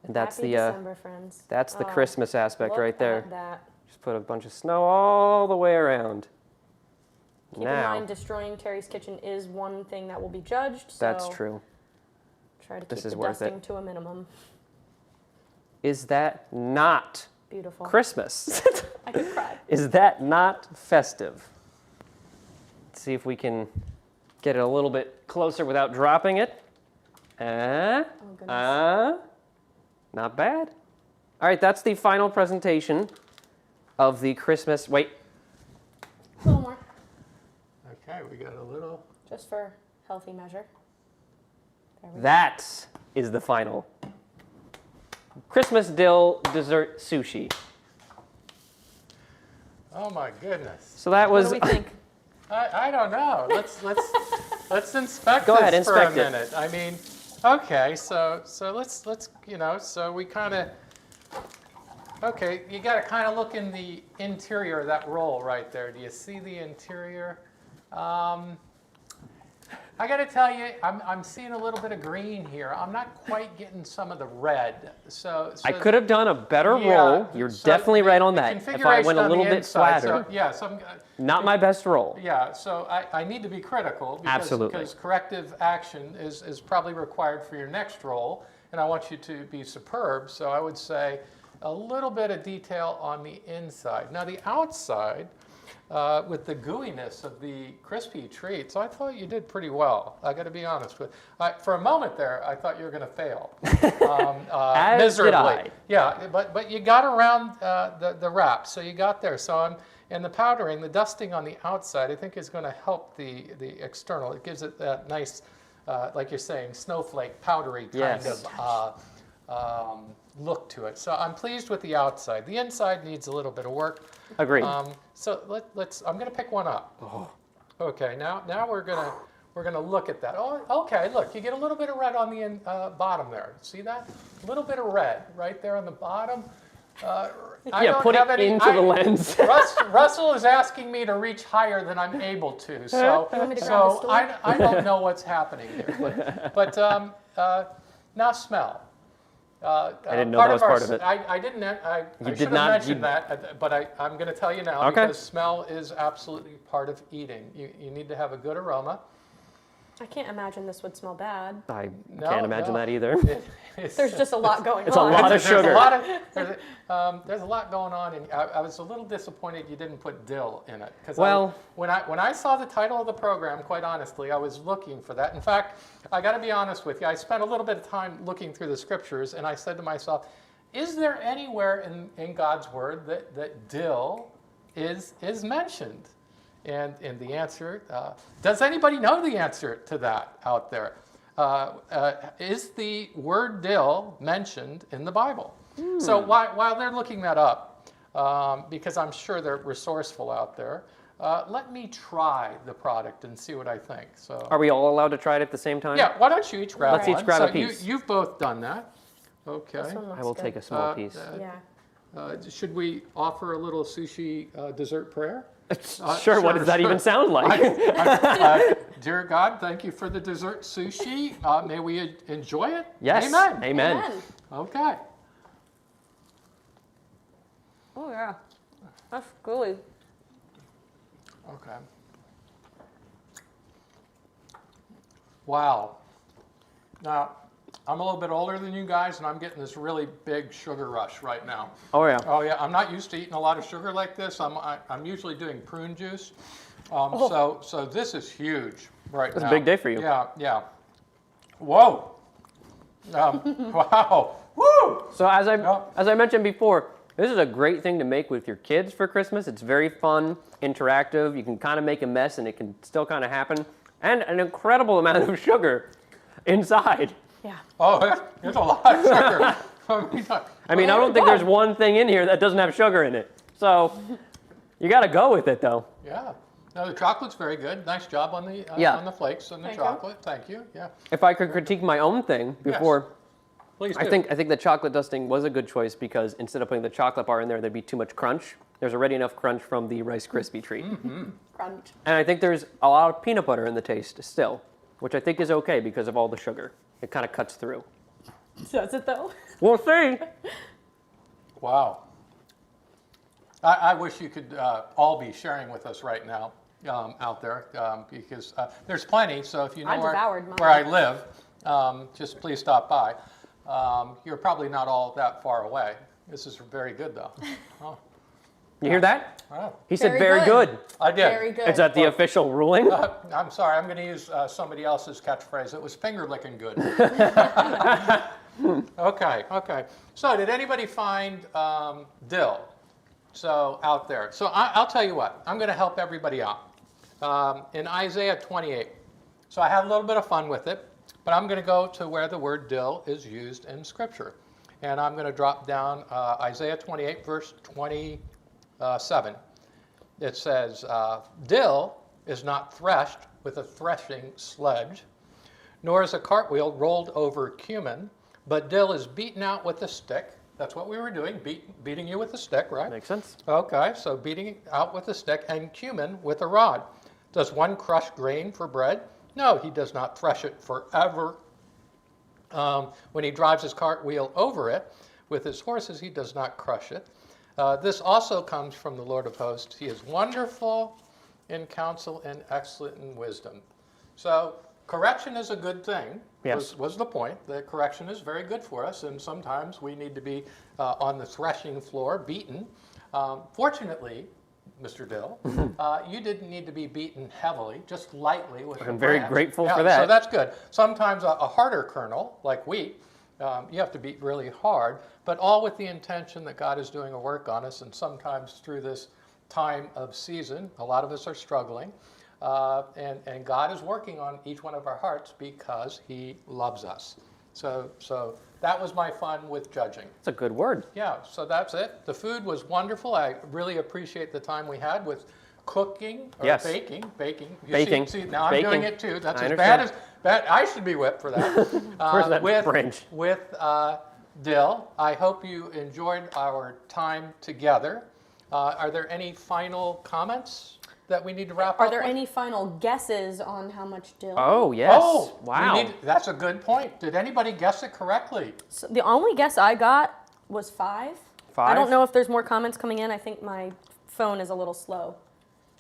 And that's Happy the December, friends. that's the Oh, Christmas aspect look right there. at that. Just put a bunch of snow all the way around. Keep in Now, mind, destroying Terry's kitchen is one thing that will be judged. So that's true. Try to This keep is the worth it. dusting to a minimum. is that not Beautiful. Christmas? I could cry. Is that not festive? Let's see if we can get it a little bit closer without dropping it. Goodness. Not bad. All right, that's the final presentation of the Christmas. Wait, A little more, Okay, we got a little. just for healthy measure. There we go. that is the final Christmas dill dessert sushi. Oh my goodness. So that What was. do we think? I don't know. Let's inspect Go ahead, this for a inspect it. minute. I mean, okay, so let's so we kind of. Okay, you got to kind of look in the interior of that roll right there. Do you see the interior? I got to tell you, I'm seeing a little bit of green here. I'm not quite getting some of the red. So I could have done a better yeah, roll. You're so definitely the- right on the that. If I configuration went a on little the bit inside, flatter, So, yeah, some. not my best roll. Yeah, so I need to be critical Absolutely. because corrective action is probably required for your next roll, and I want you to be superb. So I would say a little bit of detail on the inside. Now the outside, with the gooiness of the crispy treats, I thought you did pretty well. I got to be honest with. For a moment there, I thought you were going to fail As miserably. did I. Yeah, but you got around the wrap, so you got there. So and the powdering, the dusting on the outside, I think is going to help the external. It gives it that nice, like you're saying, snowflake, powdery kind Yes. of look to it. So I'm pleased with the outside. The inside needs a little bit of work. Agreed. So let's. I'm going to pick one up. Oh. Okay. Now we're gonna look at that. Oh, okay. Look, you get a little bit of red on the bottom there. See that? A little bit of red right there on the bottom. I Yeah, don't put have it any, into the lens. Russell is asking me to reach higher than I'm able to. So, want me to grab the stool? I don't know what's happening here. But now smell. I didn't know that was part of it. I didn't. I You should did have not- mentioned you- that, but I'm going to tell you now Okay. because smell is absolutely part of eating. You need to have a good aroma. I can't imagine this would smell bad. I No, can't imagine no. that either. There's just a lot going It's a on. lot of There's sugar. a lot of there's a lot going on, and I was a little disappointed you didn't put dill in it. Because Well- when I saw the title of the program, quite honestly, I was looking for that. In fact, I got to be honest with you. I spent a little bit of time looking through the scriptures, and I said to myself, is there anywhere in God's word that dill is mentioned? And the answer, does anybody know the answer to that out there? Is the word dill mentioned in the Bible? So while they're looking that up, because I'm sure they're resourceful out there, let me try the product and see what I think. So Are we all allowed to try it at the same time? yeah, why don't you each grab Let's one? each grab So a piece. You've both done that. Okay. This one looks I will good. take a small piece. Yeah. Should we offer a little sushi dessert prayer? Sure, what does that even sound like? Dear God, thank you for the dessert sushi. May we enjoy it? Yes. Amen. Amen. Okay. Oh yeah. That's gooey. Okay. Wow. Now, I'm a little bit older than you guys, and I'm getting this really big sugar rush right now. Oh, yeah. Oh yeah, I'm not used to eating a lot of sugar like this. I'm usually doing prune juice. So this is huge right now. It's a big day for you. Yeah, yeah. Whoa. Wow. Woo. So as Yeah. I mentioned before, this is a great thing to make with your kids for Christmas. It's very fun, interactive. You can kind of make a mess and it can still kind of happen. And an incredible amount of sugar inside. Yeah. Oh, there's a lot of sugar. I mean, I don't think there's one thing in here that doesn't have sugar in it. So you got to go with it, though. Yeah. No, the chocolate's very good. Nice job on the Yeah. on the flakes and the Thank you. chocolate. Thank you. Yeah. If I could critique my own thing before, Please do. I think the chocolate dusting was a good choice because instead of putting the chocolate bar in there, there'd be too much crunch. There's already enough crunch from the Rice Krispie treat. Crunch. And I think there's a lot of peanut butter in the taste still, which I think is okay because of all the sugar. It kind of cuts through. Does it though? We'll see. Wow. I wish you could all be sharing with us right now out there because there's plenty. So if you know I devoured mine. where I live, just please stop by. you're probably not all that far away. This is very good, though. Oh, You hear that? oh. He said very good. I did. Very good. Is that the official ruling? I'm sorry, I'm going to use somebody else's catchphrase. It was finger licking good. Okay. So did anybody find dill? So out there. So I'll tell you what, I'm going to help everybody out. In Isaiah 28. So I had a little bit of fun with it, but I'm going to go to where the word dill is used in Scripture. And I'm going to drop down Isaiah 28, verse 27. It says, dill is not threshed with a threshing sledge, nor is a cartwheel rolled over cumin, but dill is beaten out with a stick. That's what we were doing, beating you with a stick, right? Makes sense. Okay, so beating out with a stick, and cumin with a rod. Does one crush grain for bread? No, he does not thresh it forever. When he drives his cartwheel over it with his horses, he does not crush it. This also comes from the Lord of hosts. He is wonderful in counsel and excellent in wisdom. So correction is a good thing, Yes. was the point. The correction is very good for us, and sometimes we need to be on the threshing floor, beaten. Fortunately, Mr. Dill, you didn't need to be beaten heavily, just lightly with I'm very branch. grateful Yeah, for that. So that's good. Sometimes a harder kernel, like wheat, you have to beat really hard, but all with the intention that God is doing a work on us, and sometimes through this time of season, a lot of us are struggling, and God is working on each one of our hearts because He loves us. So that was my fun with judging. That's a good word. Yeah, so that's it. The food was wonderful. I really appreciate the time we had with cooking or Yes. baking. You Baking. See, now I'm Baking. doing it too. That's I as understand. bad as bad. I should be whipped for that. Where's that with branch? with Dill. I hope you enjoyed our time together. Are there any final comments that we need to wrap up? Are there with? any final guesses on how much dill? Oh, yes. Oh, Wow. that's a good point. Did anybody guess it correctly? So the only guess I got was 5. I 5? don't know if there's more comments coming in. I think my phone is a little slow.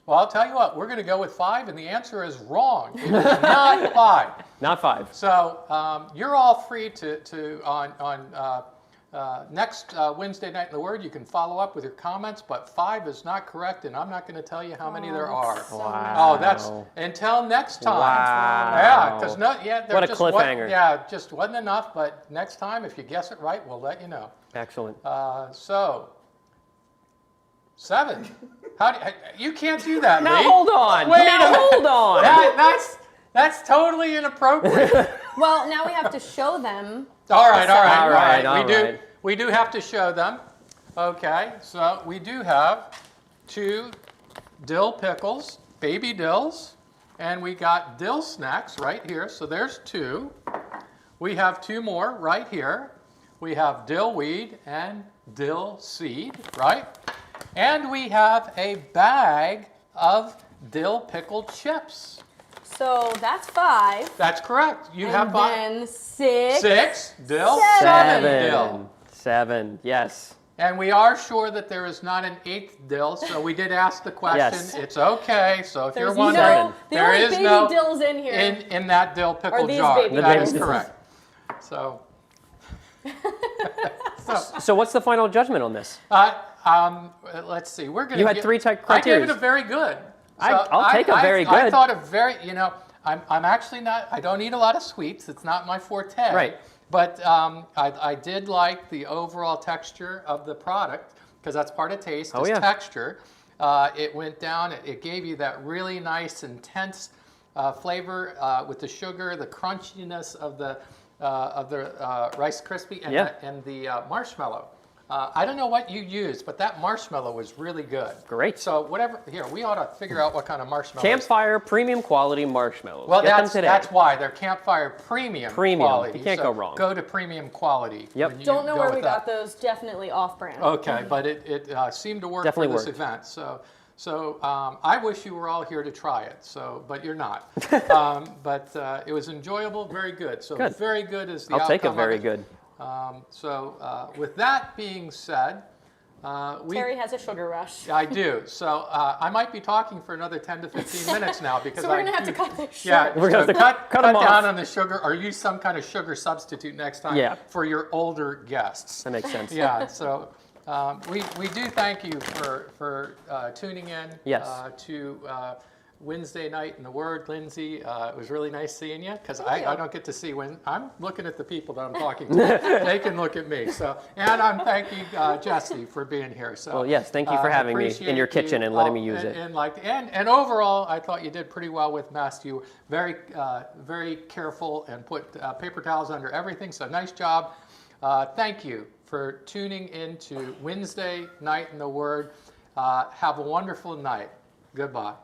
Well, I'll tell you what. We're going to go with 5, and the answer is wrong. It is not 5. Not 5. So you're all free to on next Wednesday night in the Word. You can follow up with your comments, but 5 is not correct, and I'm not going to tell you how many there are. So Wow. Oh, that's until next time. Wow. Yeah, because there What a just cliffhanger. just wasn't enough. But next time, if you guess it right, we'll let you know. Excellent. So 7. You can't do that, Now Lee. hold on. Wait a Now minute. hold on. That's totally inappropriate. Well, now we have to show them. All right. All right. We do have to show them. Okay, so we do have 2 dill pickles, baby dills, and we got dill snacks right here. So there's 2. We have 2 more right here. We have dill weed and dill seed, right? And we have a bag of dill pickled chips. So that's 5. That's correct. You And have 5. then 6. 6 dill, 7 dill. 7. Yes. And we are sure that there is not an 8th dill, so we did ask the question. Yes. It's okay. So if you're There's wondering, no, the there only is baby no dills in here. in that dill pickle these jar. baby That dills. is correct. So, So what's the final judgment on this? let's see. We're going You had 3 I gave criteria. it a very good. I'll take a very I good. thought a very. I'm actually not. I don't eat a lot of sweets. It's not my forte. Right. But I did like the overall texture of the product because that's part of taste. Oh, is yeah. texture. It went down. It gave you that really nice, intense flavor with the sugar, the crunchiness of the Rice Krispie, and Yeah. the marshmallow. I don't know what you used, but that marshmallow was really good. Great. So whatever. Here, we ought to figure out what kind of marshmallow. Campfire premium quality marshmallows. Well, Get them that's today. why they're Campfire Premium quality. You can't So go wrong. Go to Premium quality. Yep. when you Don't know go where with we got that. those. Definitely off-brand. Okay, but it seemed to work Definitely for this worked. event. So I wish you were all here to try it. But you're not. But it was enjoyable, very good. So Good. very good is the I'll take a outcome of very it. good. With that being said, Terry has a sugar rush. I do. So I might be talking for another 10 to 15 minutes now because So we're gonna have to cut this Yeah, short. We're gonna so have to cut 'em down off. on the sugar or use some kind of sugar substitute next time Yeah. for your older guests. That makes sense. Yeah, so we do thank you for tuning in Yes. to Wednesday Night in the Word. Lindsay, it was really nice seeing you because Thank you. I don't get to see when I'm looking at the people that I'm talking to. They can look at me. So, and I'm thanking Jesse for being here. So, Well, yes, thank you for having me in appreciate your kitchen you. and letting me use it. And overall, I thought you did pretty well with mess. You very careful and put paper towels under everything. So nice job. Thank you for tuning in to Wednesday Night in the Word. Have a wonderful night. Goodbye.